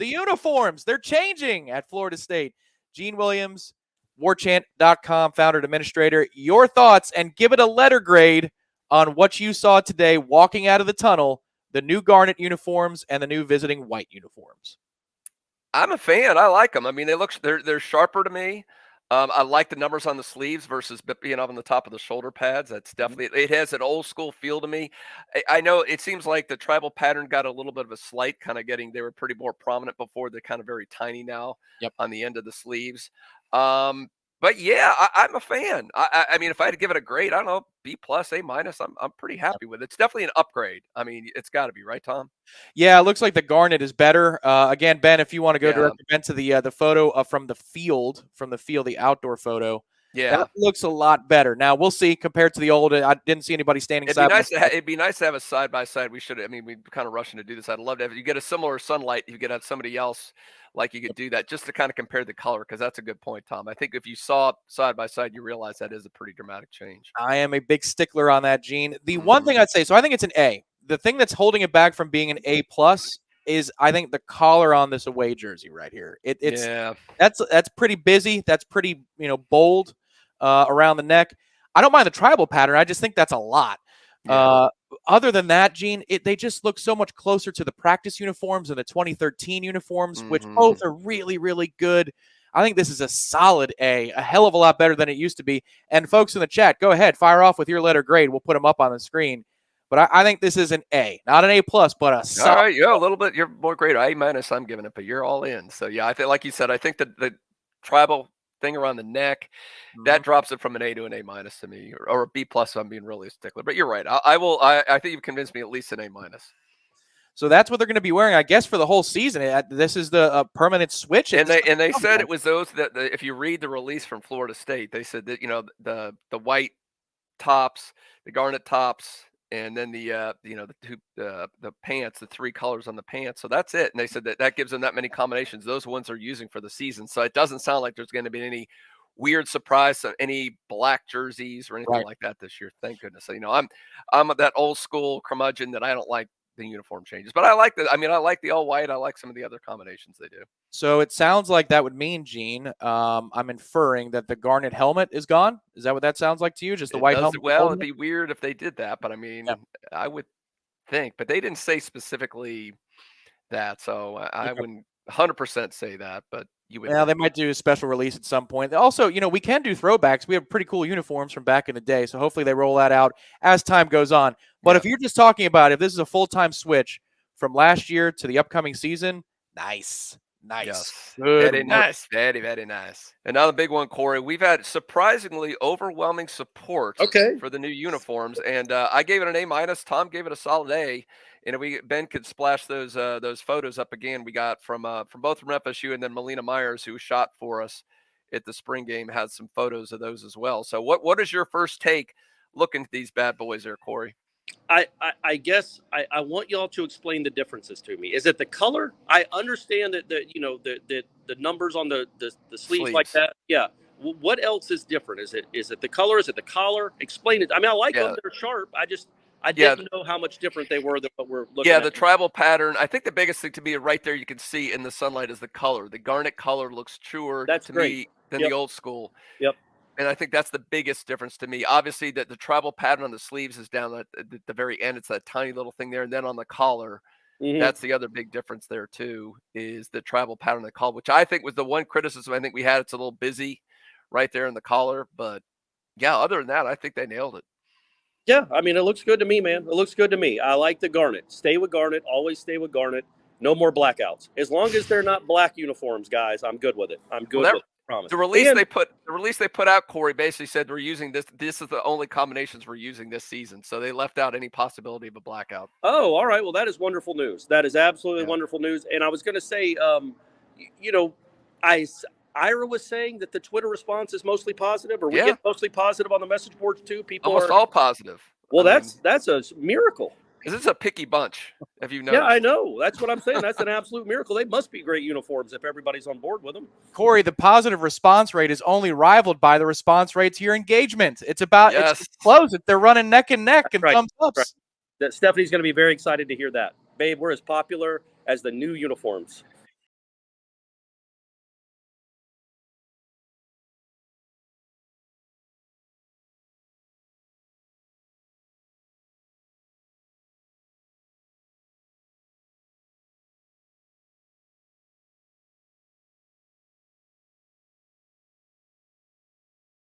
The uniforms, they're changing at Florida State. Gene Williams, Warchant.com, founder and administrator. Your thoughts, and give it a letter grade on what you saw today walking out of the tunnel, the new garnet uniforms and the new visiting white uniforms. I'm a fan. I like them. I mean, they're sharper to me. I like the numbers on the sleeves versus being up on the top of the shoulder pads. That's definitely, it has an old school feel to me. I know it seems like the tribal pattern got a little bit of a slight kind of they were pretty more prominent before. They're kind of very tiny now on the end of the sleeves. But yeah, I'm a fan. I mean, if I had to give it a grade, I don't know, B plus, A minus, I'm pretty happy with it. It's definitely an upgrade. I mean, it's got to be, right, Tom? Yeah, it looks like the garnet is better. Again, Ben, if you want to go directly, Ben, to the photo from the field, the outdoor photo, that looks a lot better. Now we'll see compared to the old. I didn't see anybody standing side by side. It'd be nice to have a side by side. We should. I mean, we're kind of rushing to do this. I'd love to have. You get a similar sunlight. You get somebody else. Like you could do that just to kind of compare the color, because that's a good point, Tom. I think if you saw side by side, you realize that is a pretty dramatic change. I am a big stickler on that, Gene. The one thing I'd say, so I think it's an A. The thing that's holding it back from being an A plus is, I think, the collar on this away jersey right here. That's pretty busy. That's pretty bold around the neck. I don't mind the tribal pattern. I just think that's a lot. Yeah. Other than that, Gene, they just look so much closer to the practice uniforms and the 2013 uniforms, which both are really, really good. I think this is a solid A, a hell of a lot better than it used to be. And folks in the chat, go ahead, fire off with your letter grade. We'll put them up on the screen. But I think this is an A, not an A plus, but a solid. All right, yeah, a little bit. You're more great. A minus, I'm giving it, but you're all in. So yeah, I think, like you said, I think the tribal thing around the neck, that drops it from an A to an A minus to me, or a B plus. I'm being really a stickler, but you're right. I think you've convinced me at least an A minus. So that's what they're going to be wearing, I guess, for the whole season. This is the permanent switch. And they said it was those that if you read the release from Florida State, they said that the white tops, the garnet tops, and then the pants, the three colors on the pants. So that's it. And they said that gives them that many combinations. Those ones are using for the season. So it doesn't sound like there's going to be any weird surprise, any black jerseys or anything like that this year. Thank goodness. So, I'm that old school curmudgeon that I don't like the uniform changes, but I like I like the all white. I like some of the other combinations they do. So it sounds like that would mean, Gene, I'm inferring that the garnet helmet is gone. Is that what that sounds like to you? Just the white helmet? Well, it'd be weird if they did that, but I mean, I would think, but they didn't say specifically that, so I wouldn't 100% say that, but you would. Yeah, they might do a special release at some point. Also, we can do throwbacks. We have pretty cool uniforms from back in the day, so hopefully they roll that out as time goes on. But if you're just talking about if this is a full-time switch from last year to the upcoming season, nice. Yes. Very nice. Very, very nice. Another big one, Corey. We've had surprisingly overwhelming support for the new uniforms, and I gave it an A minus. Tom gave it a solid A. And Ben could splash those photos up again. We got from both from FSU, and then Melina Myers, who shot for us at the spring game, has some photos of those as well. So what is your first take looking at these bad boys there, Corey? I guess I want y'all to explain the differences to me. Is it the color? I understand that the numbers on the sleeves like that. Yeah. What else is different? Is it the color? Is it the collar? Explain it. I mean, I like them. They're sharp. I didn't know how much different they were than what we're looking at. Yeah, the tribal pattern. I think the biggest thing to me right there you can see in the sunlight is the color. The garnet color looks truer to me than the old school. Yep. And I think that's the biggest difference to me. Obviously, the tribal pattern on the sleeves is down at the very end. It's that tiny little thing there. And then on the collar, that's the other big difference there, too, is the tribal pattern on the collar, which I think was the one criticism I think we had. It's a little busy right there in the collar. But, yeah, other than that, I think they nailed it. Yeah, I mean, it looks good to me, man. It looks good to me. I like the garnet. Stay with garnet. Always stay with garnet. No more blackouts. As long as they're not black uniforms, guys, I'm good with it. I'm good with it. Promise. The release they put out, Corey, basically said we're using this. This is the only combinations we're using this season. So they left out any possibility of a blackout. Oh, all right. Well, that is wonderful news. That is absolutely wonderful news. And I was going to say, Ira was saying that the Twitter response is mostly positive, or we get mostly positive on the message boards too. People almost all positive. Well, that's a miracle. Because it's a picky bunch, have you noticed? Yeah, I know. That's what I'm saying. That's an absolute miracle. They must be great uniforms if everybody's on board with them. Corey, the positive response rate is only rivaled by the response rate to your engagement. It's about it's close. They're running neck and neck and thumbs ups. That Stephanie's going to be very excited to hear that. Babe, we're as popular as the new uniforms.